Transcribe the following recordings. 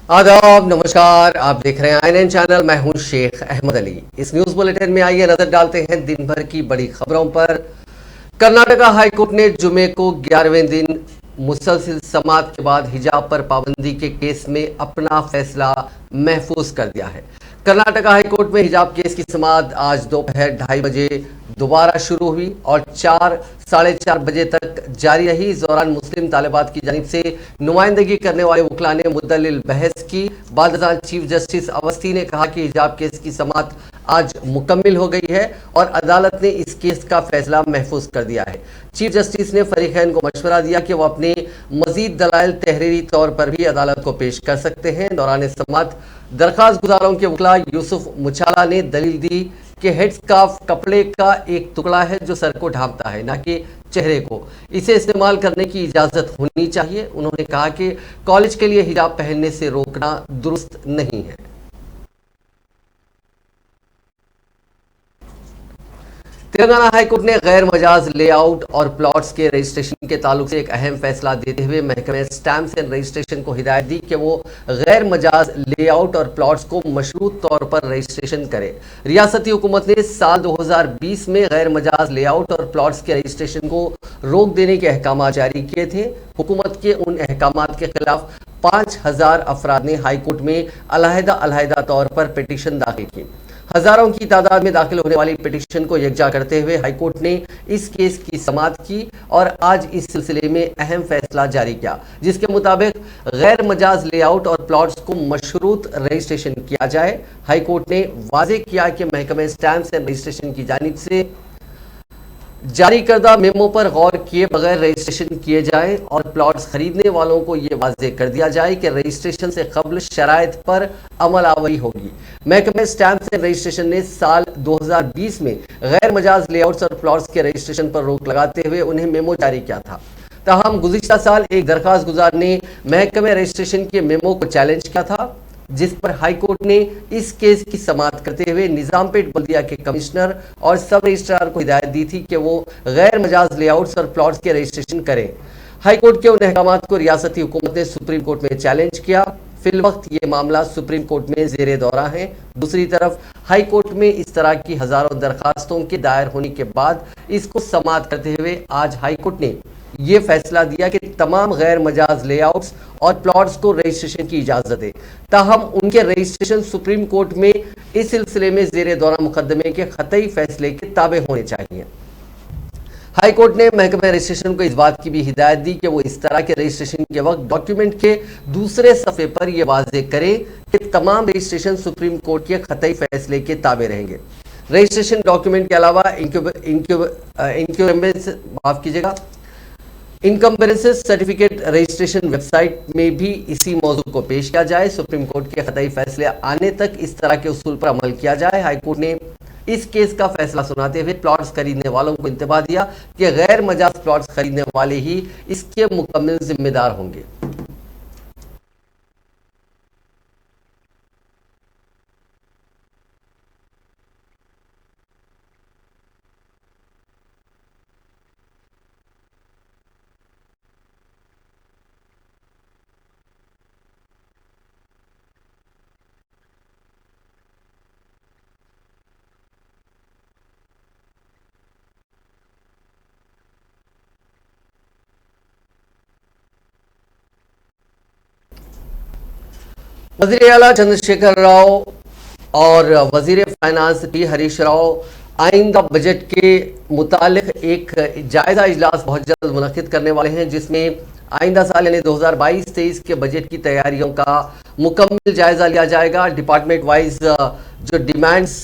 आदाब, नमस्कार। आप देख रहे हैं INN चैनल। मैं हूं शेख अहमद अली। इस न्यूज बुलेटिन में आइए नजर डालते हैं दिन भर की बड़ी खबरों पर। कर्नाटका हाईकोर्ट ने जुमे को 11वें दिन मुसलसल समाअत के बाद हिजाब पर पाबंदी के केस में अपना फैसला महफूज कर दिया है। कर्नाटका हाईकोर्ट में हिजाब केस की समाअत आज दोपहर 2:30 बजे दोबारा शुरू हुई और 4-4:30 बजे तक जारी रही। इस दौरान मुस्लिम तालिबात की जानिब से नुमाइंदगी करने वाले वकला ने मुद्दलिल बहस की। बाद चीफ जस्टिस अवस्थी ने कहा कि हिजाब केस की समाअत आज मुकम्मिल हो गई है और अदालत ने इस केस का फैसला महफूज कर दिया है। चीफ जस्टिस ने फरीकैन को मशवरा दिया कि वो अपने मजीद दलाइल तहरीरी तौर पर भी अदालत को पेश कर सकते हैं। दौरान समाअत दरखास्त गुजारों के वकला यूसुफ मुचाला ने दलील दी कि हेडस्कार्फ कपड़े का एक टुकड़ा है जो सर को ढांपता है, ना कि चेहरे को। इसे इस्तेमाल करने की इजाज़त होनी चाहिए। उन्होंने कहा कि कॉलेज के लिए हिजाब पहनने से रोकना दुरुस्त नहीं है। तेलंगाना हाईकोर्ट ने गैर मजाज लेआउट और प्लॉट्स के रजिस्ट्रेशन के ताल्लुक से एक अहम फैसला देते हुए महकमे स्टैम्प्स एंड रजिस्ट्रेशन को हिदायत दी कि वो गैर मजाज लेआउट और प्लॉट्स को मशरूत तौर पर रजिस्ट्रेशन करे। रियासती हुकूमत ने साल 2020 में गैर मजाज लेआउट और प्लॉट्स के रजिस्ट्रेशन को रोक देने के अहकाम जारी किए थे। हुकूमत के उन अहकाम के खिलाफ 5000 अफराद ने हाईकोर्ट में अलहदा तौर पर पिटीशन दाखिल की। हजारों की तादाद में दाखिल होने वाली पिटीशन को यकजा करते हुए हाईकोर्ट ने इस केस की समाअत की और आज इस सिलसिले में अहम फैसला जारी किया, जिसके मुताबिक गैर मजाज लेआउट और प्लॉट्स को मशरूत रजिस्ट्रेशन किया जाए। हाईकोर्ट ने वाजे किया कि महकमे स्टैम्प्स एंड रजिस्ट्रेशन की जानिब से जारी करदा मेमो पर गौर किए बगैर रजिस्ट्रेशन किए जाए और प्लॉट्स खरीदने वालों को यह वाज़ेह कर दिया जाए कि रजिस्ट्रेशन से कबल शराइत पर अमल आवरी होगी। महकमे स्टैम्प्स एंड रजिस्ट्रेशन ने साल 2020 में गैर मजाज लेआउट्स और प्लॉट्स के रजिस्ट्रेशन पर रोक लगाते हुए उन्हें मेमो जारी किया था। ताहम गुज़िश्ता साल एक दरखास्त गुजार ने महकमे रजिस्ट्रेशन के मेमो को चैलेंज किया था, जिस पर हाईकोर्ट ने इस केस की समाअत करते हुए निजामपेट बल्दिया के कमिश्नर और सब रजिस्ट्रार को हिदायत दी थी कि वो गैर मजाज लेआउट्स और प्लॉट्स के रजिस्ट्रेशन करें। हाईकोर्ट के उन अहकामात को रियासती हुकूमत ने सुप्रीम कोर्ट में चैलेंज किया। फिल वक्त ये मामला सुप्रीम कोर्ट में ज़ेरे दौरा है। दूसरी तरफ हाईकोर्ट में इस तरह की हजारों दरखास्तों के दायर होने के बाद इसको समाअत करते हुए आज हाईकोर्ट ने ये फैसला दिया कि तमाम गैर मजाज लेआउट्स और प्लॉट्स को रजिस्ट्रेशन की इजाज़त है। ताहम उनके रजिस्ट्रेशन सुप्रीम कोर्ट में इस सिलसिले में ज़ेरे दौरा मुकदमे के ख़तई फैसले के ताबे होने चाहिए। हाईकोर्ट ने महकमे रजिस्ट्रेशन को इस बात की भी हिदायत दी कि वो इस तरह के रजिस्ट्रेशन के वक्त डॉक्यूमेंट के दूसरे सफ़े पर यह वाज़ेह करे कि तमाम रजिस्ट्रेशन सुप्रीम कोर्ट के ख़तई फैसले के ताबे रहेंगे। रजिस्ट्रेशन डॉक्यूमेंट के अलावा इनकम्बरेंसेस सर्टिफिकेट रजिस्ट्रेशन वेबसाइट में भी इसी मौजू को पेश किया जाए। सुप्रीम कोर्ट के ख़तई फैसले आने तक इस तरह के उसूल पर अमल किया जाए। हाईकोर्ट ने इस केस का फैसला सुनाते हुए प्लॉट्स खरीदने वालों को इंतबाह दिया कि गैर मजाज प्लॉट्स खरीदने वाले ही इसके मुकम्मल जिम्मेदार होंगे। वज़ीर आला चंद्रशेखर राव और वज़ीर फाइनेंस टी हरीश राव आइंदा बजट के मुतालिक एक जायज़ा इजलास बहुत जल्द मुनक़िद करने वाले हैं, जिसमें आइंदा साल यानी 2022-23 के बजट की तैयारियों का मुकम्मल जायज़ा लिया जाएगा। डिपार्टमेंट वाइज जो डिमांड्स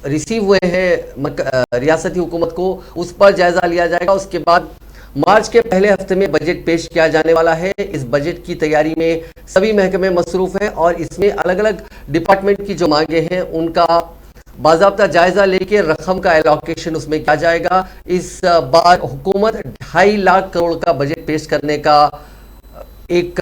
रिसीव हुए हैं रियासती हुकूमत को, उस पर जायज़ा लिया जाएगा। उसके बाद मार्च के पहले हफ्ते में बजट पेश किया जाने वाला है। इस बजट की तैयारी में सभी महकमे मसरूफ़ हैं और इसमें अलग अलग डिपार्टमेंट की जो मांगे हैं उनका बाज़ाब्ता जायज़ा लेके रकम का एलोकेशन उसमें किया जाएगा। इस बार हुकूमत 2.5 लाख करोड़ का बजट पेश करने का एक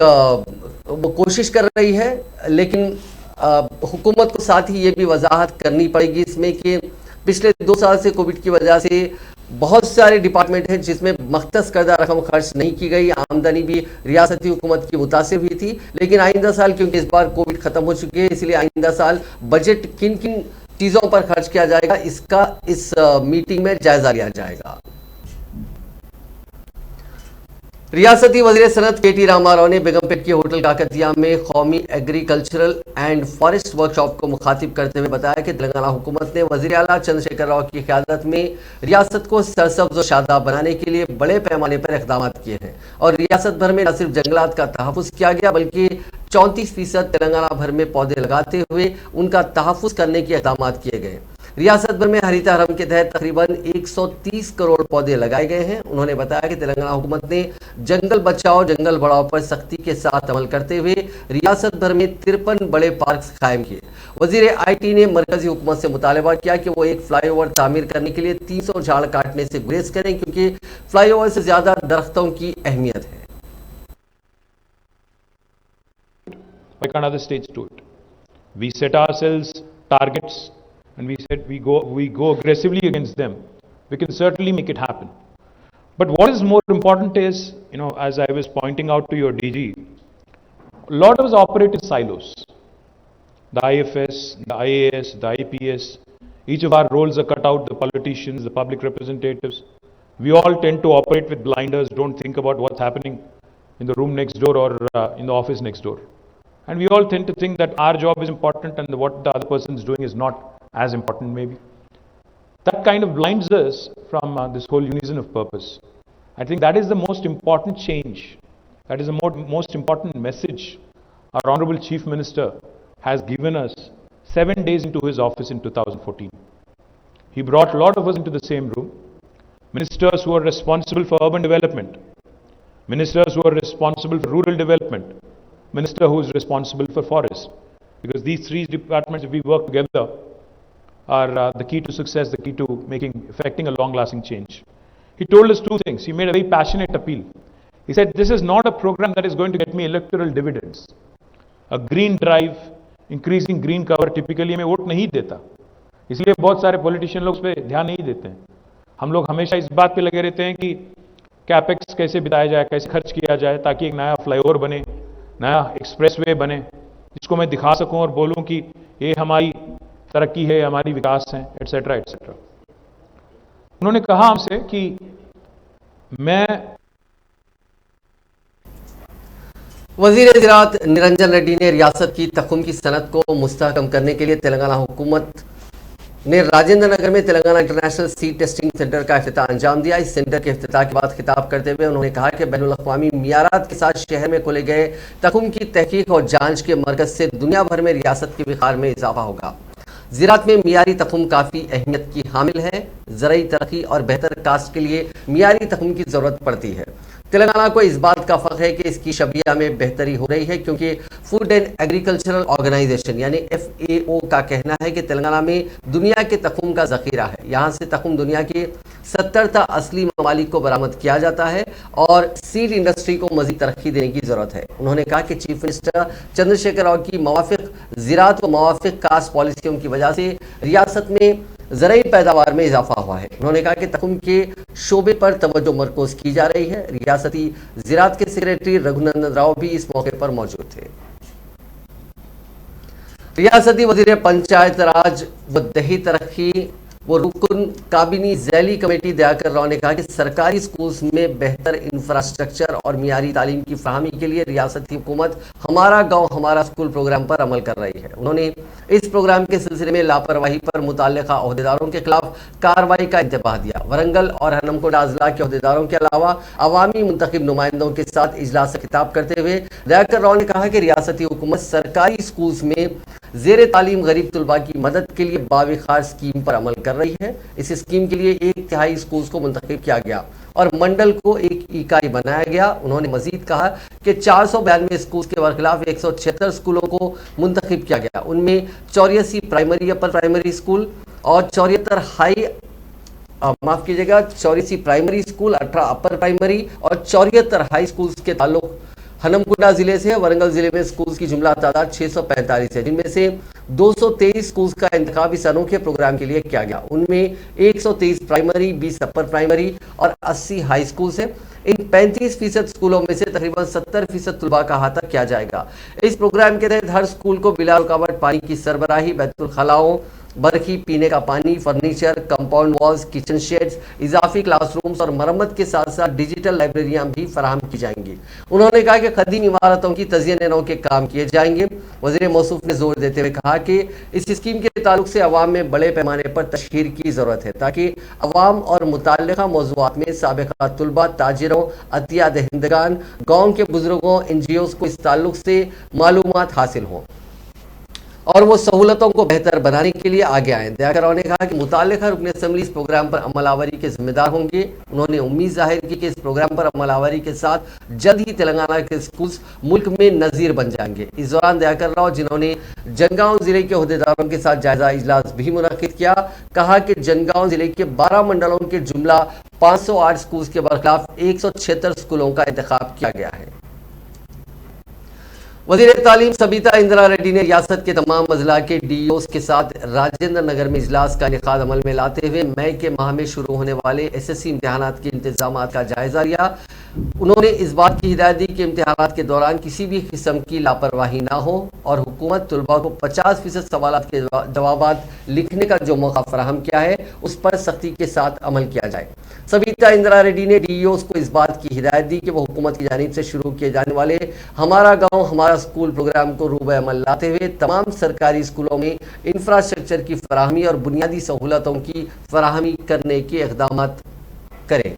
वो कोशिश कर रही है, लेकिन हुकूमत को साथ ही ये भी वजाहत करनी पड़ेगी इसमें कि पिछले 2 साल से कोविड की वजह से बहुत सारे डिपार्टमेंट हैं जिसमें मख्तस करदा रकम खर्च नहीं की गई, आमदनी भी रियासती हुकूमत की मुतासिर हुई थी। लेकिन आइंदा साल, क्योंकि इस बार कोविड खत्म हो चुकी है, इसलिए आइंदा साल बजट किन किन चीज़ों पर खर्च किया जाएगा, इसका इस मीटिंग में जायजा लिया जाएगा। रियासती वज़ीर सनत के टी रामाराव ने बेगमपेट के होटल काकतिया में कौमी एग्रीकल्चरल एंड फॉरेस्ट वर्कशॉप को मुखातिब करते हुए बताया कि तेलंगाना हुकूमत ने वज़ीर आला चंद्रशेखर राव की क़यादत में रियासत को सरसब्ज और शादाब बनाने के लिए बड़े पैमाने पर इक़दाम किए हैं और रियासत भर में न सिर्फ जंगलात का तहफ़्फ़ुज़ किया गया बल्कि 34% तेलंगाना भर में पौधे लगाते हुए उनका तहफ़्फ़ुज़ करने के इक़दाम किए गए। रियासत भर में हरित हरम के तहत तकरीबन 130 करोड़ पौधे लगाए गए हैं। उन्होंने बताया कि तेलंगाना हुकूमत ने जंगल बचाओ जंगल बढ़ाओ पर सख्ती के साथ अमल करते हुए रियासत भर में 53 बड़े पार्क कायम किए। वजीर IT ने मरकजी हुकूमत से मुतालबा किया कि वो एक फ्लाईओवर तामीर करने के लिए 300 झाड़ काटने से गुरेज करें, क्योंकि फ्लाईओवर से ज्यादा दरख्तों की अहमियत है। Why can't other states do it? We set ourselves targets and we said we go aggressively against them. We can certainly make it happen. But what is more important is, as I was pointing out to your DG, a lot of us operate in silos. The IFS, the IAS, the IPS, each of our roles are cut out, the politicians, the public representatives. We all tend to operate with blinders, don't think about what's happening in the room next door or in the office next door. And we all tend to think that our job is important and what the other person is doing is not as important maybe. That kind of blinds us from this whole unison of purpose. I think that is the most important change. That is the most important message our Honorable Chief Minister has given us 7 days into his office in 2014. He brought a lot of us into the same room. Ministers who are responsible for urban development, ministers who are responsible for rural development, minister who is responsible for forest. Because these three departments, if we work together, are the key to success, the key to effecting a long-lasting change. He told us two things. He made a very passionate appeal. He said, this is not a program that is going to get me electoral dividends. A green drive, increasing green cover, typically हमें vote नहीं देता. इसलिए बहुत सारे politician लोग उस पर ध्यान नहीं देते हैं. हम लोग हमेशा इस बात पे लगे रहते हैं कि कैपेक्स कैसे बिताया जाए, कैसे खर्च किया जाए, ताकि एक नया फ्लाईओवर बने, नया एक्सप्रेसवे बने, जिसको मैं दिखा सकूं और बोलूं कि ये हमारी तरक्की है, हमारी विकास है, एटसेट्रा एटसेट्रा. उन्होंने कहा हमसे कि वजीर ज़राअत निरंजन रेड्डी ने रियासत की तखुम की सनत को मुस्तहकम करने के लिए तेलंगाना हुकूमत ने राजेंद्र नगर में Telangana international seed testing centre का इफ्तिताह अंजाम दिया। इस सेंटर के इफ्तिताह के बाद खिताब करते हुए उन्होंने कहा कि बैनुल-अक़वामी मियारात के साथ शहर में खोले गए तखुम की तहकीक और जांच के मरकज से दुनिया भर में रियासत के विकास में इजाफा होगा। ज़राअत में मियारी तखुम काफ़ी अहमियत की हामिल है। ज़राई तरक्की और बेहतर काश्त के लिए मियारी तखुम की ज़रूरत पड़ती है। तेलंगाना को इस बात का फ़ख्र है कि इसकी शबिया में बेहतरी हो रही है, क्योंकि फूड एंड एग्रीकल्चरल ऑर्गेनाइजेशन यानी FAO का कहना है कि तेलंगाना में दुनिया के तखुम का ज़ख़ीरा है। यहाँ से तखुम दुनिया के 70 असली ममालिक को बरामद किया जाता है और सीड इंडस्ट्री को मज़ीद तरक्की देने की ज़रूरत है। उन्होंने कहा कि चीफ मिनिस्टर चंद्रशेखर राव की मवाफ़िक़ ज़राअत व मवाफ़िक़ काश्त पॉलिसियों की वजह से रियासत में ज़राई पैदावार में इजाफा हुआ है। उन्होंने कहा कि तखुम के शोबे पर तवज्जो मरकूज़ की जा रही है। रियासती ज़राअत के सेक्रेटरी रघुनंदन राव भी इस मौके पर मौजूद थे। रियासती वज़ीर पंचायत राज व दही तरक्की वो रुकन काबिनी ज़ैली कमेटी दयाकर राव ने कहा कि सरकारी स्कूल्स में बेहतर इंफ्रास्ट्रक्चर और मियारी तालीम की फराहमी के लिए रियासती हुकूमत हमारा गांव हमारा स्कूल प्रोग्राम पर अमल कर रही है। उन्होंने इस प्रोग्राम के सिलसिले में लापरवाही पर मुतल्लिका ओहदेदारों के खिलाफ कार्रवाई का इंतबाह दिया। वरंगल और हनमकोटा अजला के ओहदेदारों के अलावा अवामी मुंतखब नुमाइंदों के साथ इजलास से खिताब करते हुए दयाकर राव ने कहा कि रियासती हुकूमत सरकारी स्कूल्स में ज़ेर तालीम गरीब तलबा की मदद के लिए बाविखार स्कीम पर अमल कर रही है। इस स्कीम के लिए 1/3 स्कूल्स को मुंतखब किया गया और मंडल को एक इकाई बनाया गया। उन्होंने मजीद कहा कि 492 स्कूल्स के बरखिलाफ 176 स्कूलों को मुंतखब किया गया। उनमें 84 प्राइमरी अपर प्राइमरी स्कूल और 84 प्राइमरी स्कूल, 18 अपर प्राइमरी और 74 हाई स्कूल्स के ताल्लुक हनमकुंडा जिले से। वरंगल जिले में स्कूल्स की जुमला तादाद 645 है, जिनमें से 223 स्कूल्स का इंतखाब इस अनोखे प्रोग्राम के लिए किया गया। उनमें 123 प्राइमरी, 20 अपर प्राइमरी और 80 हाई स्कूल्स हैं। इन 35% स्कूलों में से तकरीबन 70% तलबा का अहाता किया जाएगा। इस प्रोग्राम के तहत हर स्कूल को बिला रुकावट पानी की सरबराही, बैतुल खलाओं, बरखी, पीने का पानी, furniture, compound walls, kitchen sheds, इजाफी क्लासरूम्स और मरम्मत के साथ साथ डिजिटल लाइब्रेरियां भी फराहम की जाएंगी। उन्होंने कहा कि कदीम इमारतों की तज़यीन नौ के काम किए जाएंगे। वज़ीर मौसूफ ने जोर देते हुए कहा कि इस स्कीम के ताल्लुक से अवाम में बड़े पैमाने पर तशहीर की ज़रूरत है ताकि अवाम और मुताल्लिक़ा मौज़ूआत में साबिक़ा तुलबा, ताजिरों, अतिया दहिंदगान, गाँव के बुजुर्गों, NGOs को इस ताल्लुक से मालूमात हासिल हों और वो सहूलतों को बेहतर बनाने के लिए आगे आए। दयाकराव ने कहा कि मुताल्लिक़ा रुकन असम्बली इस प्रोग्राम पर अमलावरी के जिम्मेदार होंगे। उन्होंने उम्मीद जाहिर की कि इस प्रोग्राम पर अमलावरी के साथ जल्द ही तेलंगाना के स्कूल्स मुल्क में नज़ीर बन जाएंगे। इस दौरान दयाकराव, जिन्होंने जनगांव जिले के अहदेदारों के साथ जायजा इजलास भी मुनक़िद किया, कहा कि जनगांव जिले के 12 मंडलों के जुमला 508 स्कूल्स के बरखिलाफ 176 स्कूलों का इंतखाब किया गया है। वज़ीर तालीम सबीता इंदिरा रेड्डी ने रियासत के तमाम अजला के DEOs के साथ राजेंद्र नगर में इजलास का इनेकाद अमल में लाते हुए मई के माह में शुरू होने वाले SSC इम्तहानात के इंतजामात का जायजा लिया। उन्होंने इस बात की हिदायत दी कि इम्तहानात के दौरान किसी भी किस्म की लापरवाही ना हो और हुकूमत तलबा को 50% सवालात के जवाबात लिखने का जो मौका फराहम किया है उस पर सख्ती के साथ अमल किया जाए। सबीता इंदिरा रेड्डी ने DEOs को इस बात की हिदायत दी कि वो हुकूमत की जानिब से शुरू किए जाने वाले हमारा गाँव हमारा स्कूल प्रोग्राम को रूबे अमल लाते हुए तमाम सरकारी स्कूलों में इंफ्रास्ट्रक्चर की फराहमी और बुनियादी सहूलतों की फराहमी करने के इक़दामात करें।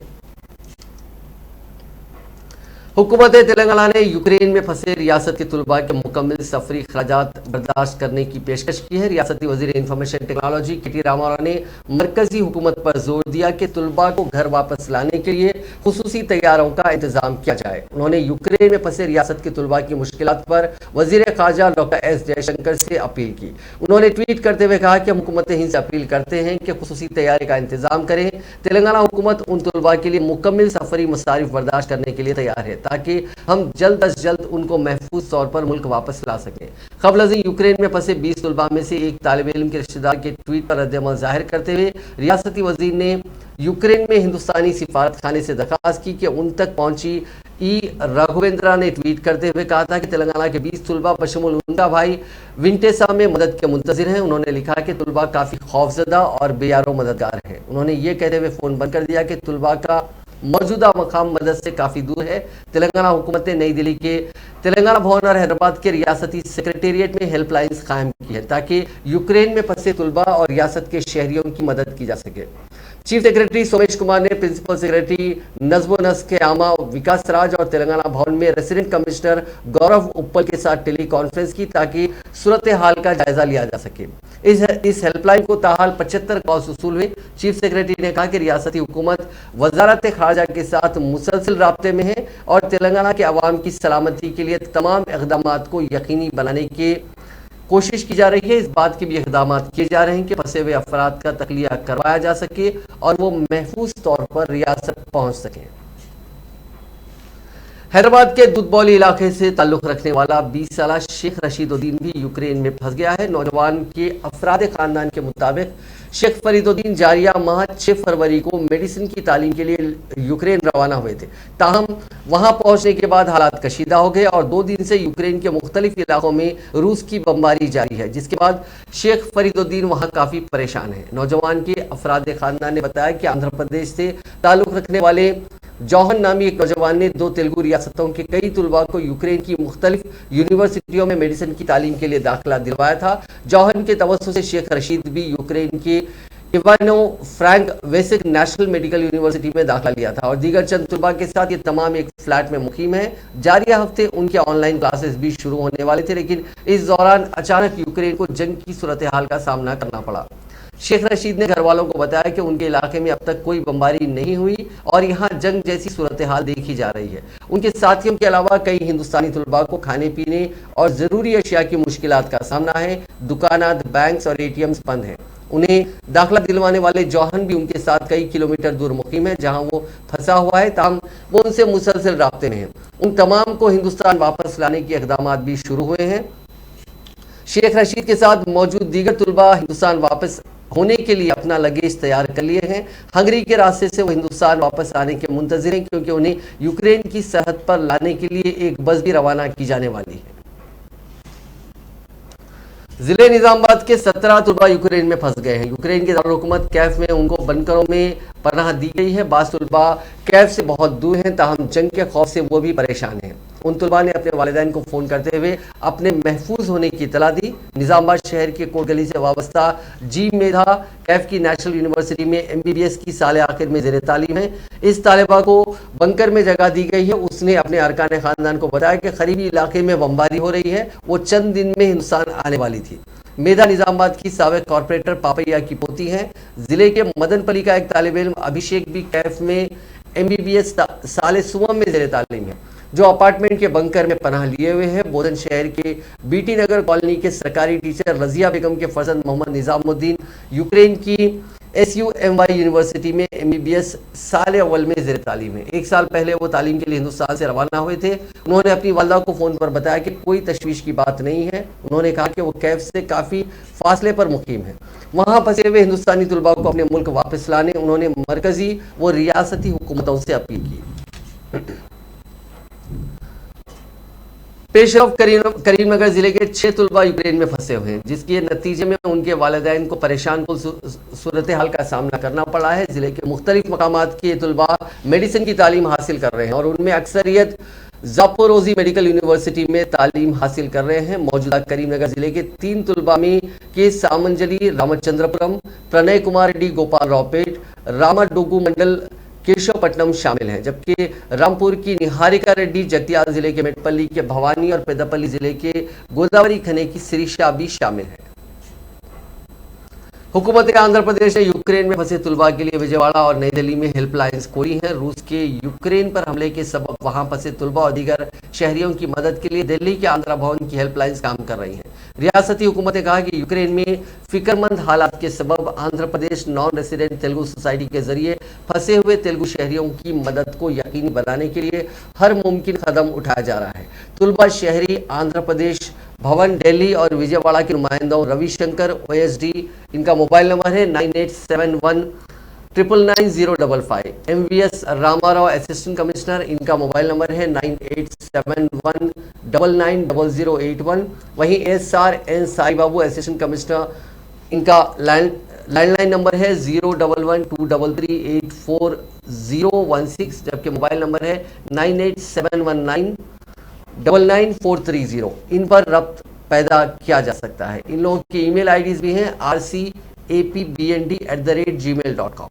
हुकूमत तेलंगाना ने यूक्रेन में फंसे रियासत के तलबा के मुकम्मल सफरी खर्चात बर्दाश्त करने की पेशकश की है। रियासती वज़ीर इंफॉर्मेशन टेक्नोलॉजी KT रामाराव ने मरकजी हुकूमत पर जोर दिया कि तलबा को घर वापस लाने के लिए खुसूसी तैयारों का इंतजाम किया जाए। उन्होंने यूक्रेन में फंसे रियासत के तलबा की मुश्किलात पर वज़ीर ख़ारजा डॉक्टर S जयशंकर से अपील की। उन्होंने ट्वीट करते हुए कहा कि हम हुकूमत हिंद से अपील करते हैं कि खुसूसी तैयारी का इंतजाम करें। तेलंगाना हुकूमत उन तलबा के लिए मुकम्मल सफरी मसारिफ बर्दाश्त करने के लिए तैयार है ताकि हम जल्द अज जल्द उनको महफूज तौर पर मुल्क वापस ला सकें। खबर लजी यूक्रेन में फंसे 20 तलबा में से एक तालिब इल्म के रिश्तेदार के ट्वीट पर रद्द-ए-अमल जाहिर करते हुए रियासती वजीर ने यूक्रेन में हिंदुस्तानी सिफारत खाने से दरख्वास्त की कि उन तक पहुंची। रघुवेंद्रा ने ट्वीट करते हुए कहा था कि तेलंगाना के 20 तलबा बशमुल उनका भाई विंटेसा में मदद के मुंतजिर हैं। उन्होंने लिखा कि तलबा काफ़ी खौफजदा और बेयारो मददगार हैं। उन्होंने ये कहते हुए फ़ोन बंद कर दिया कि तलबा का मौजूदा मकाम मदद से काफ़ी दूर है। तेलंगाना हुकूमत ने नई दिल्ली के तेलंगाना भवन और हैदराबाद के रियासती सेक्रेटेरिएट में हेल्पलाइंस कायम की है ताकि यूक्रेन में फंसे तलबा और रियासत के शहरियों की मदद की जा सके। चीफ सेक्रेटरी सोमेश कुमार ने प्रिंसिपल सेक्रेटरी नज़्म नस्क आमा विकास राज और तेलंगाना भवन में रेसिडेंट कमिश्नर गौरव उप्पल के साथ टेली कॉन्फ्रेंस की ताकि सूरत हाल का जायजा लिया जा सके। इस हेल्पलाइन को ताहाल 75 कॉल्स वसूल हुए। चीफ सेक्रेटरी ने कहा कि रियासती हुकूमत वजारत खारजा के साथ मुसलसल राब्ते में है और तेलंगाना के अवाम की सलामती के लिए तमाम इक़दामात को यकीनी बनाने की कोशिश की जा रही है। इस बात के भी इक़दाम किए जा रहे हैं कि फंसे हुए अफराद का तख्लिया करवाया जा सके और वो महफूज तौर पर रियासत पहुँच सकें। हैदराबाद के दुधबौली इलाके से ताल्लुक़ रखने वाला 20 साला शेख रशीदुद्दीन भी यूक्रेन में फंस गया है। नौजवान के अफराद ख़ानदान के मुताबिक शेख फरीदुद्दीन जारिया माह 6 फरवरी को मेडिसिन की तालीम के लिए यूक्रेन रवाना हुए थे। ताहम वहां पहुंचने के बाद हालात कशीदा हो गए और 2 दिन से यूक्रेन के मुख्तलिफ इलाकों में रूस की बमबारी जारी है, जिसके बाद शेख फरीदुद्दीन वहां काफ़ी परेशान है। नौजवान के अफराद ख़ानदान ने बताया कि आंध्र प्रदेश से ताल्लुक़ रखने वाले जौहन नामी एक नौजवान ने 2 तेलुगु रियासतों के कई तलबा को यूक्रेन की मुख्तलिफ यूनिवर्सिटियों में मेडिसिन की तालीम के लिए दाखिला दिलवाया था। जौहन के तवस्सुस से शेख रशीद भी यूक्रेन के इवानो फ्रैंक वेसिक नेशनल मेडिकल यूनिवर्सिटी में दाखिला लिया था और दीगर चंद तलबा के साथ ये तमाम एक फ्लैट में मुकीम है। जारिया हफ्ते उनके ऑनलाइन क्लासेस भी शुरू होने वाले थे, लेकिन इस दौरान अचानक यूक्रेन को जंग की सूरत हाल का सामना करना पड़ा। शेख रशीद ने घर वालों को बताया कि उनके इलाके में अब तक कोई बमबारी नहीं हुई और यहाँ जंग जैसी सूरत हाल देखी जा रही है। उनके साथियों के अलावा कई हिंदुस्तानी तलबा को खाने पीने और ज़रूरी अशिया की मुश्किलात का सामना है। दुकानात, बैंक्स और ATMs बंद हैं। उन्हें दाखिला दिलवाने वाले जौहन भी उनके साथ कई किलोमीटर दूर मुकीम है, जहाँ वो फंसा हुआ है। ताहम वो उनसे मुसलसल राब्ते में हैं। उन तमाम को हिंदुस्तान वापस लाने के इक़दाम भी शुरू हुए हैं। शेख रशीद के साथ मौजूद दीगर तुलबा हिंदुस्तान वापस होने के लिए अपना लगेज तैयार कर लिए हैं। हंगरी के रास्ते से वो हिंदुस्तान वापस आने के मुंतजिर हैं, क्योंकि उन्हें यूक्रेन की सरहद पर लाने के लिए एक बस भी रवाना की जाने वाली है। जिले निजामाबाद के 17 तुलबा यूक्रेन में फंस गए हैं। यूक्रेन के दारुल-हुकूमत कैफ में उनको बंकरों में पनाह दी गई है। बास तुलबा कैफ से बहुत दूर हैं, ताहम जंग के खौफ से वो भी परेशान हैं। उन तुलबा ने अपने वालिदैन को फ़ोन करते हुए अपने महफूज होने की इतला दी। निजामाबाद शहर के कोट गली से वाबस्ता जी मेधा कैफ की नेशनल यूनिवर्सिटी में MBBS की साल आखिर में ज़ेर तालीम है। इस तालिबा को बंकर में जगह दी गई है। उसने अपने अरकान ख़ानदान को बताया कि करीबी इलाके में बमबारी हो रही है, वो चंद दिन में हिंदुस्तान आने वाली थी। मेधा निजामाबाद की साबिक कॉरपोरेटर पापैया की पोती हैं। जिले के मदनपली का एक तालिब इल्म अभिषेक भी कैफ में MBBS साल सुवम में ज़ेर तालीम है, जो अपार्टमेंट के बंकर में पनाह लिए हुए हैं। बोधन शहर के BT नगर कॉलोनी के सरकारी टीचर रजिया बेगम के फर्जंद मोहम्मद निजामुद्दीन यूक्रेन की SUMY यूनिवर्सिटी में MBBS साल अव्वल में ज़ेर तालीम है। एक साल पहले वो तालीम के लिए हिंदुस्तान से रवाना हुए थे। उन्होंने अपनी वालदा को फ़ोन पर बताया कि कोई तशवीश की बात नहीं है। उन्होंने कहा कि वो कैफ से काफ़ी फासले पर मुकीम है। वहाँ फंसे हुए हिंदुस्तानी तुलबा को अपने मुल्क वापस लाने उन्होंने मरकजी व रियासती हुकूमतों से अपील की। पेशरफ करीमनगर जिले के 6 तुलबा यूक्रेन में फंसे हुए हैं, जिसके नतीजे में उनके वालिदैन को परेशान सूरत हाल का सामना करना पड़ा है। जिले के मुख्तलिफ मकामात के तुलबा मेडिसिन की तालीम हासिल कर रहे हैं और उनमें अक्सरियत ज़ापोरोज़ी मेडिकल यूनिवर्सिटी में तालीम हासिल कर रहे हैं। मौजूदा करीमनगर जिले के 3 तुलबा में के सामंजली रामचंद्रपुरम, प्रणय कुमार रेड्डी गोपालरावपेट, रामाडोगु मंडल केशवपट्टनम शामिल हैं, जबकि रामपुर की निहारिका रेड्डी जगतियाल जिले के मेटपल्ली के भवानी और पेदपल्ली जिले के गोदावरी खने की सिरिशा भी शामिल है। हुकूमत आंध्र प्रदेश ने यूक्रेन में फंसे तुलबा के लिए विजयवाड़ा और नई दिल्ली में हेल्पलाइंस खोली हैं। रूस के यूक्रेन पर हमले के सबब वहां फंसे तुलबा और दीगर शहरियों की मदद के लिए दिल्ली के आंध्रा भवन की हेल्पलाइंस काम कर रही हैं। रियासती हुकूमत ने कहा कि यूक्रेन में फिक्रमंद हालात के सबब Andhra Pradesh non resident Telugu society के जरिए फंसे हुए तेलुगु शहरियों की मदद को यकीनी बनाने के लिए हर मुमकिन कदम उठाया जा रहा है। तुलबा शहरी आंध्र प्रदेश भवन दिल्ली और विजयवाड़ा के नुमाइंदों रविशंकर OSD, इनका मोबाइल नंबर है 9871999055। MVS रामाराव असिस्टेंट कमिश्नर, इनका मोबाइल नंबर है 9871990081। वहीं SRN साई बाबू असिस्टेंट कमिश्नर, इनका लैंडलाइन नंबर है 01123384016, जबकि मोबाइल नंबर है 9871999430। इन पर रब्त पैदा किया जा सकता है। इन लोगों की ईमेल IDs भी हैं rcapbnd@gmail.com।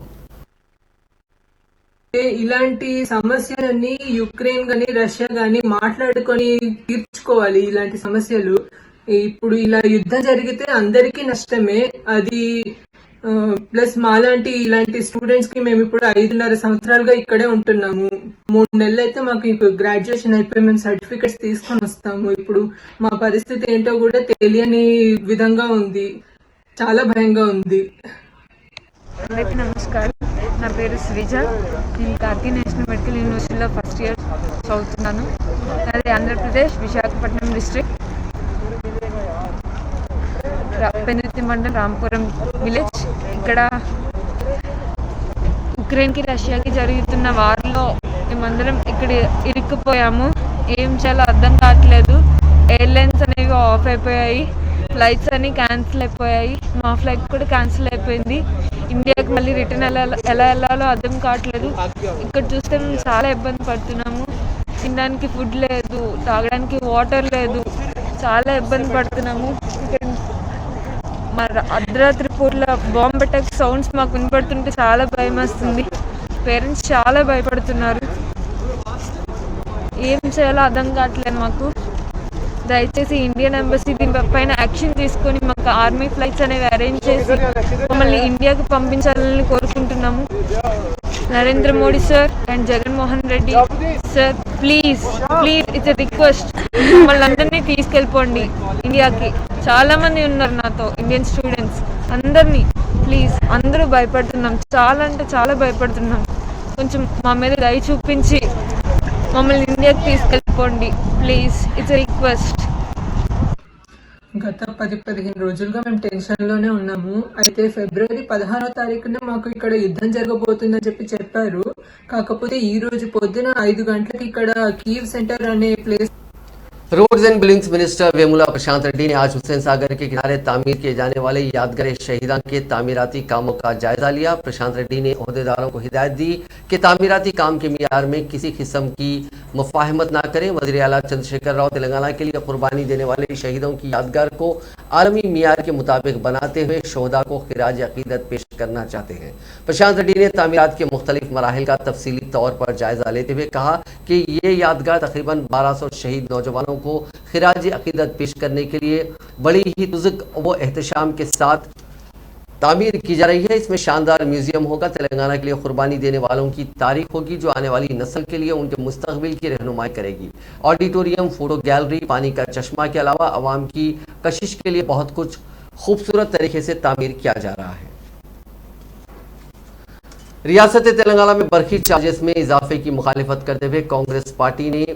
ఇలాంటి సమస్యలన్నీ యుక్రెయిన్ గాని రష్యా గాని మాట్లాడుకొని తీర్చుకోవాలి. ఇలాంటి సమస్యలు ఇప్పుడు ఇలా యుద్ధం జరిగితే అందరికీ నష్టమే. అది ప్లస్ మాలాంటి ఇలాంటి స్టూడెంట్స్ కి మేము ఇప్పుడు 5.5 సంవత్సరాలుగా ఇక్కడే ఉంటున్నాము. 3 నెలలు అయితే మాకు గ్రాడ్యుయేషన్ అయిపోయి మేము సర్టిఫికెట్స్ తీసుకొని వస్తాము. ఇప్పుడు మా పరిస్థితి ఏంటో కూడా తెలియని విధంగా ఉంది. చాలా భయంగా ఉంది. అందరికీ నమస్కారం. నా పేరు శ్రీజ. నేను కార్తీ నేషనల్ మెడికల్ యూనివర్సిటీలో ఫస్ట్ ఇయర్ చదువుతున్నాను. అది ఆంధ్రప్రదేశ్ విశాఖపట్నం డిస్ట్రిక్ట్, పెందుర్తి మండలం, రాంపురం విలేజ్. ఇక్కడ ఉక్రెయిన్కి రష్యాకి జరుగుతున్న వార్లో మేమందరం ఇక్కడ ఇరుక్కుపోయాము. ఏం చేయాలో అర్థం కావట్లేదు. ఎయిర్లైన్స్ అనేవి ఆఫ్ అయిపోయాయి, ఫ్లైట్స్ అన్నీ క్యాన్సిల్ అయిపోయాయి. మా ఫ్లైట్ కూడా క్యాన్సిల్ అయిపోయింది. ఇండియాకి మళ్ళీ రిటర్న్ ఎలా వెళ్ళాలో అర్థం కావట్లేదు. ఇక్కడ చూస్తే మేము చాలా ఇబ్బంది పడుతున్నాము. తినడానికి ఫుడ్ లేదు, తాగడానికి వాటర్ లేదు, చాలా ఇబ్బంది పడుతున్నాము. ఇక్కడ అర్ధరాత్రి పూట్ల బాంబ్ అటాక్ సౌండ్స్ మాకు వినపడుతుంటే చాలా భయం వస్తుంది. పేరెంట్స్ చాలా భయపడుతున్నారు. ఏం చేయాలో అర్థం కావట్లేదు మాకు. దయచేసి ఇండియన్ ఎంబసీ దీనిపైన యాక్షన్ తీసుకొని మాకు ఆర్మీ ఫ్లైట్స్ అనేవి అరేంజ్ చేసి మమ్మల్ని ఇండియాకి పంపించాలని కోరుకుంటున్నాము. Narendra Modi sir and Jaganmohan Reddy sir, please it's a request, మమ్మల్ని అందరినీ తీసుకెళ్ళిపోండి ఇండియాకి. చాలామంది ఉన్నారు నాతో ఇండియన్ స్టూడెంట్స్, అందరినీ ప్లీజ్. అందరూ భయపడుతున్నాం, చాలా అంటే చాలా భయపడుతున్నాం. కొంచెం మా మీద దయ చూపించి మమ్మల్ని ఇండియాకి తీసుకెళ్ళిపోండి ప్లీజ్, ఇట్స్ ఎ రిక్వెస్ట్. గత 10-15 రోజులుగా మేము టెన్షన్లోనే ఉన్నాము. అయితే ఫిబ్రవరి 16వ తారీఖున మాకు ఇక్కడ యుద్ధం జరగబోతుందని చెప్పారు. కాకపోతే ఈ రోజు పొద్దున 5 గంటలకు ఇక్కడ కీవ్ సెంటర్ అనే place roads and buildings minister Vemula Prashanth Reddy ने आज हुसैन सागर के किनारे तामीर किए जाने वाले यादगार शहीदान के तामीराती कामों का जायजा लिया। प्रशांत रेड्डी ने ओहदेदारों को हिदायत दी कि तामीराती काम के मियार में किसी किस्म की मुफाहमत ना करें। वज़ीर आला चंद्रशेखर राव तेलंगाना के लिए कुर्बानी देने वाले शहीदों की यादगार को आलमी मियार के मुताबिक बनाते हुए शोहदा को खिराज अकीदत पेश करना चाहते हैं। प्रशांत रेड्डी ने तामीरात के मुख्तलिफ मराहिल का तफसीली तौर पर जायजा लेते हुए कहा कि ये यादगार तकरीबन 1200 शहीद नौजवानों को खिराज अकीदत पेश करने के लिए बड़ी ही तुज़ुक व एहतशाम के साथ तामीर की जा रही है। इसमें शानदार म्यूजियम होगा, तेलंगाना के लिए कुर्बानी देने वालों की तारीख होगी जो आने वाली नस्ल के लिए उनके मुस्तकबिल की रहनुमाई करेगी। ऑडिटोरियम, फोटो गैलरी, पानी का चश्मा के अलावा आवाम की कशिश के लिए बहुत कुछ खूबसूरत तरीके से तामीर किया जा रहा है। रियासत तेलंगाना में बरखी चार्जेस में इजाफे की मुखालिफत करते हुए कांग्रेस पार्टी ने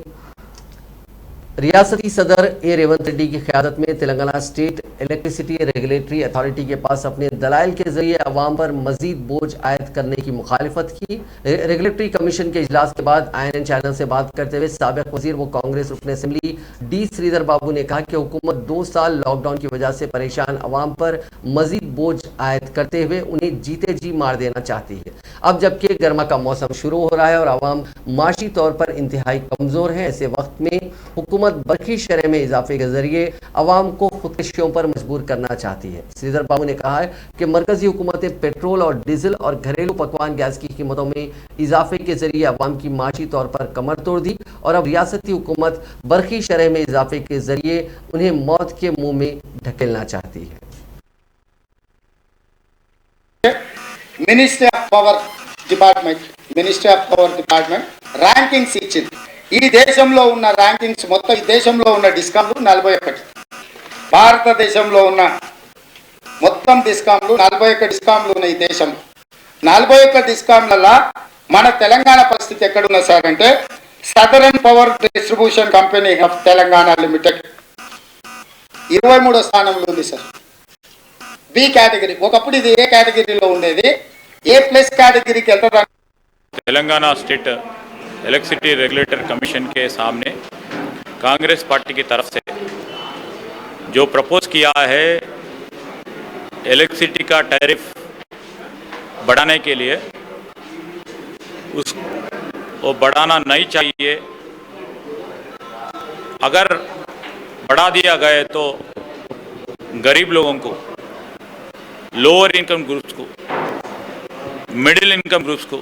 रियासती सदर ए रेवंत रेड्डी की क़यादत में Telangana state electricity regulatory authority के पास अपने दलाइल के जरिए अवाम पर मजीद बोझ आयद करने की मुखालिफत की। रेगुलेटरी कमीशन के इजलास के बाद INN चैनल से बात करते हुए साबिक वजीर व कांग्रेस रुकन असेंबली डी श्रीधर बाबू ने कहा कि हुकूमत 2 साल लॉकडाउन की वजह से परेशान अवाम पर मजीद बोझ आयद करते हुए उन्हें जीते जी मार देना चाहती है। अब जबकि गर्मा का मौसम शुरू हो रहा है और अवाम माशी तौर पर इंतहाई कमज़ोर है, ऐसे वक्त में हुकूमत बरखी शरह में इजाफे के जरिए अवाम को खुदकुशियों पर मजबूर करना चाहती है। श्रीधर बाबू ने कहा है कि मरकजी हुकूमतें पेट्रोल और डीजल और घरेलू पकवान गैस की कीमतों में इजाफे के जरिए अवाम की माशी तौर पर कमर तोड़ दी और अब रियासती हुकूमत बरखी शरह में इजाफे के जरिए उन्हें मौत के मुंह में ढकेलना चाहती है। Ministry of power department rankings ఇచ్చింది. ఈ దేశంలో ఉన్న ర్యాంకింగ్స్ మొత్తం ఈ దేశంలో ఉన్న డిస్కామ్లు 41, భారతదేశంలో ఉన్న మొత్తం డిస్కామ్లు 41 డిస్కామ్లు ఉన్నాయి. ఈ దేశంలో 41 డిస్కామ్లలో మన తెలంగాణ పరిస్థితి ఎక్కడున్నా సార్ అంటే southern power distribution company of Telangana limited 23వ స్థానంలో ఉంది సార్. బి కేటగిరీ, ఒకప్పుడు ఇది ఏ కేటగిరీలో ఉండేది, A+ कैटेगरी के अंदर Telangana state electricity regulator commission के सामने कांग्रेस पार्टी की तरफ से जो प्रपोज किया है इलेक्ट्रिसिटी का टैरिफ बढ़ाने के लिए, वो बढ़ाना नहीं चाहिए। अगर बढ़ा दिया गया तो गरीब लोगों को, लोअर इनकम ग्रुप्स को, मिडिल इनकम ग्रुप्स को,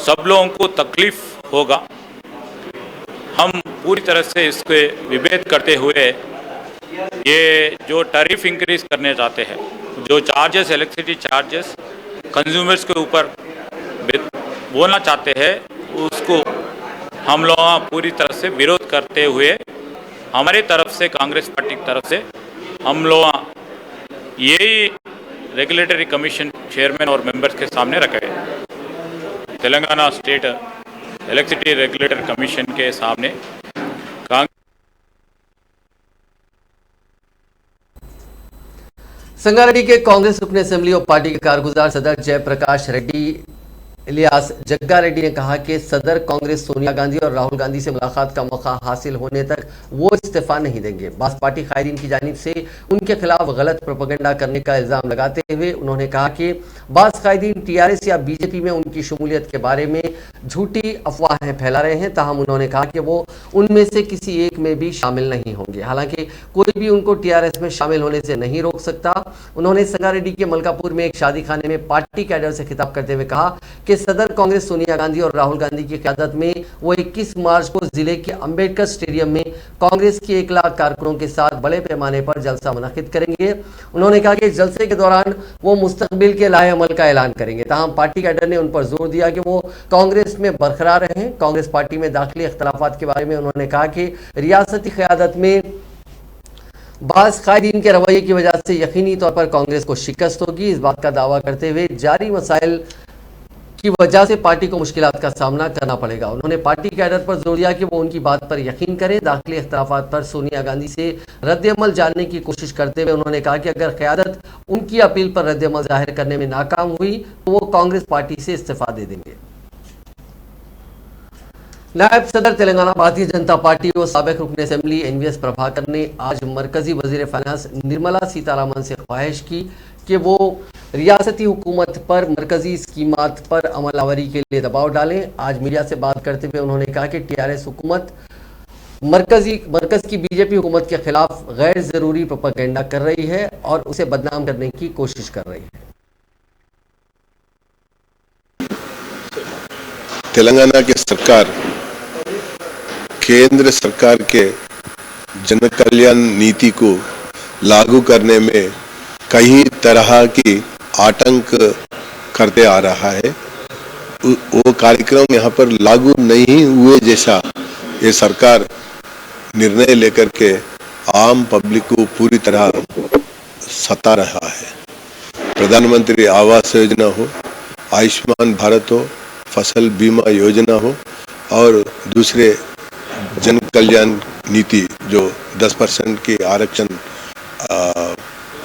सब लोगों को तकलीफ होगा। हम पूरी तरह से इसके विभेद करते हुए ये जो टैरिफ इंक्रीज करने चाहते हैं, जो चार्जेस इलेक्ट्रिसिटी चार्जेस कंज्यूमर्स के ऊपर बोलना चाहते हैं, उसको हम लोग पूरी तरह से विरोध करते हुए हमारी तरफ से, कांग्रेस पार्टी की तरफ से हम लोग यही रेगुलेटरी कमीशन चेयरमैन और मेंबर्स के सामने रखे हैं। Telangana state electricity regulator commission के सामने संगारेड्डी के कांग्रेस रुकन असेंबली और पार्टी के कारगुजार सदर जयप्रकाश रेड्डी इलियास जग्गा रेड्डी ने कहा कि सदर कांग्रेस सोनिया गांधी और राहुल गांधी से मुलाकात का मौका हासिल होने तक वो इस्तीफा नहीं देंगे। बास पार्टी कायदीन की जानिब से उनके खिलाफ गलत प्रोपेगेंडा करने का इल्ज़ाम लगाते हुए उन्होंने कहा कि बास कायदीन TRS या BJP में उनकी शमूलियत के बारे में झूठी अफवाहें फैला रहे हैं। ताहम उन्होंने कहा कि वो उनमें से किसी एक में भी शामिल नहीं होंगे। हालांकि कोई भी उनको TRS में शामिल होने से नहीं रोक सकता। उन्होंने संगारेड्डी के मलकापुर में एक शादी खाने में पार्टी कैडर से खिताब करते हुए कहा कि सदर कांग्रेस सोनिया गांधी और राहुल गांधी की क़यादत में वो 21 मार्च को जिले के अंबेडकर स्टेडियम में कांग्रेस के 1 लाख कारकुनों के साथ बड़े पैमाने पर जलसा मुनक़िद करेंगे। उन्होंने कहा कि जलसे के दौरान वो मुस्तकबिल के लाहे अमल का ऐलान करेंगे। ताहम पार्टी कैडर ने उन पर जोर दिया कि वो कांग्रेस में बरकरार रहें। कांग्रेस पार्टी में दाखिली इख्तलाफात के बारे में उन्होंने कहा कि रियासती क़यादत में बास कायदीन के रवैये की वजह से यकीनी तौर पर कांग्रेस को शिकस्त होगी। इस बात का दावा करते हुए जारी मसाइल की वजह से पार्टी को मुश्किलात का सामना करना पड़ेगा। उन्होंने पार्टी कैडर पर जोर दिया कि वो उनकी बात पर यकीन करें। दाखिली इख्तिलाफात पर सोनिया गांधी से रद्द-ए-अमल जानने की कोशिश करते हुए उन्होंने कहा कि अगर क़यादत उनकी अपील पर रद्द-ए-अमल जाहिर करने में नाकाम हुई तो वो कांग्रेस पार्टी से इस्तीफा दे देंगे। नायब सदर तेलंगाना भारतीय जनता पार्टी और साबिक रुकन असेंबली एनवीएस प्रभाकर ने आज मरकजी वजीर फाइनेंस निर्मला सीतारामन से ख्वाहिश की कि वो रियासती हुकूमत पर मरकजी स्कीमात पर अमलावरी के लिए दबाव डालें। आज मीडिया से बात करते हुए उन्होंने कहा कि टीआरएस हुकूमत मरकज की बीजेपी हुकूमत के खिलाफ गैर जरूरी प्रोपेगेंडा कर रही है और उसे बदनाम करने की कोशिश कर रही है। तेलंगाना की सरकार केंद्र सरकार के जन कल्याण नीति को लागू करने में कई तरह की आतंक करते आ रहा है। वो कार्यक्रम यहाँ पर लागू नहीं हुए जैसा ये सरकार निर्णय लेकर के आम पब्लिक को पूरी तरह सता रहा है। प्रधानमंत्री आवास योजना हो, आयुष्मान भारत हो, फसल बीमा योजना हो और दूसरे जन कल्याण नीति जो 10% की आरक्षण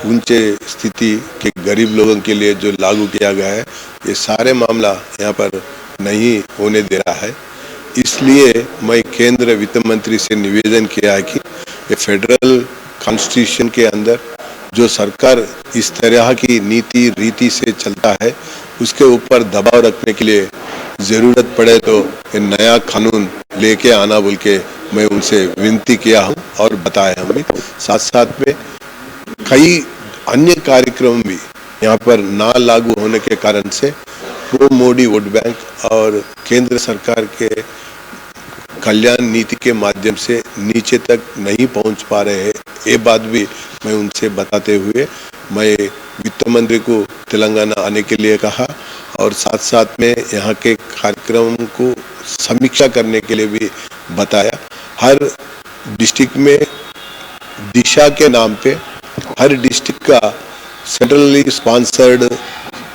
ऊंचे स्थिति के गरीब लोगों के लिए जो लागू किया गया है, ये सारे मामला यहाँ पर नहीं होने दे रहा है। इसलिए मैं केंद्र वित्त मंत्री से निवेदन किया है कि ये फेडरल कॉन्स्टिट्यूशन के अंदर जो सरकार इस तरह की नीति रीति से चलता है उसके ऊपर दबाव रखने के लिए जरूरत पड़े तो ये नया कानून लेके आना बोल के मैं उनसे विनती किया हूँ और बताया हूँ। साथ साथ में कई अन्य कार्यक्रम भी यहाँ पर ना लागू होने के कारण से प्रो मोदी वोट बैंक और केंद्र सरकार के कल्याण नीति के माध्यम से नीचे तक नहीं पहुँच पा रहे हैं। ये बात भी मैं उनसे बताते हुए मैं वित्त मंत्री को तेलंगाना आने के लिए कहा और साथ साथ में यहाँ के कार्यक्रम को समीक्षा करने के लिए भी बताया। हर डिस्ट्रिक्ट में दिशा के नाम पे हर डिस्ट्रिक्ट का सेंट्रली स्पॉन्सर्ड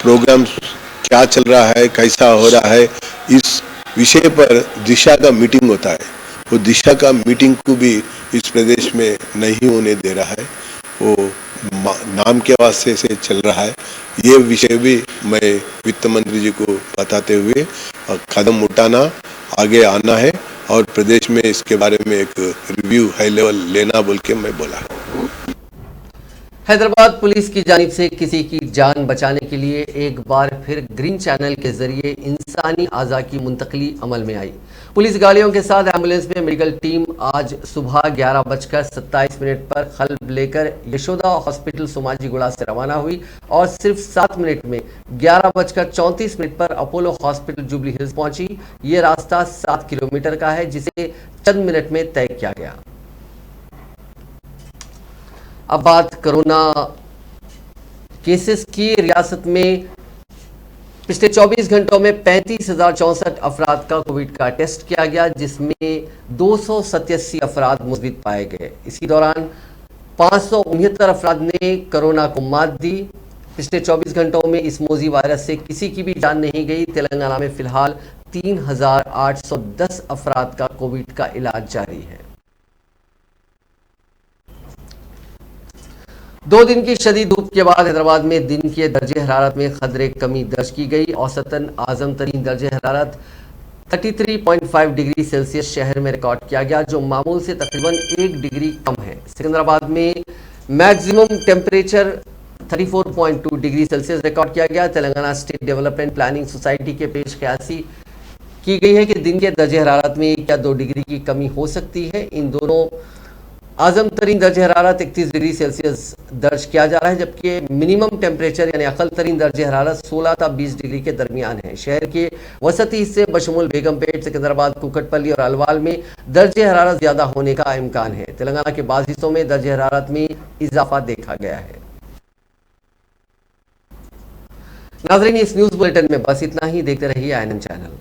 प्रोग्राम क्या चल रहा है, कैसा हो रहा है, इस विषय पर दिशा का मीटिंग होता है। वो दिशा का मीटिंग को भी इस प्रदेश में नहीं होने दे रहा है, वो नाम के वास्ते से चल रहा है। ये विषय भी मैं वित्त मंत्री जी को बताते हुए कदम उठाना आगे आना है और प्रदेश में इसके बारे में एक रिव्यू हाई लेवल लेना बोल के मैं बोला। हैदराबाद पुलिस की जानिब से किसी की जान बचाने के लिए एक बार फिर ग्रीन चैनल के जरिए इंसानी आज़ा की मुंतकली अमल में आई। पुलिस गाड़ियों के साथ एम्बुलेंस में मेडिकल टीम आज सुबह 11:27 पर खल्ब लेकर यशोदा हॉस्पिटल सोमाजीगुड़ा से रवाना हुई और सिर्फ 7 मिनट में 11:34 पर अपोलो हॉस्पिटल जुबली हिल्स पहुंची। ये रास्ता 7 किलोमीटर का है जिसे चंद मिनट में तय किया गया। अब बात कोरोना केसेस की। रियासत में पिछले 24 घंटों में 35,064 अफराद का कोविड का टेस्ट किया गया, जिसमें 287 अफराद मुस्बित पाए गए। इसी दौरान 569 अफराद ने कोरोना को मात दी। पिछले 24 घंटों में इस मोजी वायरस से किसी की भी जान नहीं गई। तेलंगाना में फिलहाल 3,810 अफराद का कोविड का इलाज जारी है। 2 दिन की शदीद धूप के बाद हैदराबाद में दिन के दर्जे हरारत में खतरे कमी दर्ज की गई। औसतन आजम तरीन दर्जे हरारत 33.5 डिग्री सेल्सियस शहर में रिकॉर्ड किया गया, जो मामूल से तकरीबन 1 डिग्री कम है। सिकंदराबाद में maximum temperature 34.2 degree Celsius record किया गया। Telangana state development planning society के पेश कयासी की गई है कि दिन के दर्जे हरारत में 1 या 2 डिग्री की कमी हो सकती है। इन दोनों आजम तरीन दर्जे हरारत 31 डिग्री सेल्सियस दर्ज किया जा रहा है, जबकि मिनिमम टेम्परेचर यानी अकल तरीन दर्जे हरारत 16 था 20 डिग्री के दरमियान है। शहर के वसती हिस्से बशमूल बेगमपेट, सिकंदराबाद, कुकटपल्ली और अलवाल में दर्जे हरारत ज्यादा होने का इम्कान है। तेलंगाना के बाज़ हिस्सों में दर्जे हरारत में इजाफा देखा गया है। नाज़रीन, इस न्यूज़ बुलेटिन में बस इतना ही। देखते रहिए INN चैनल।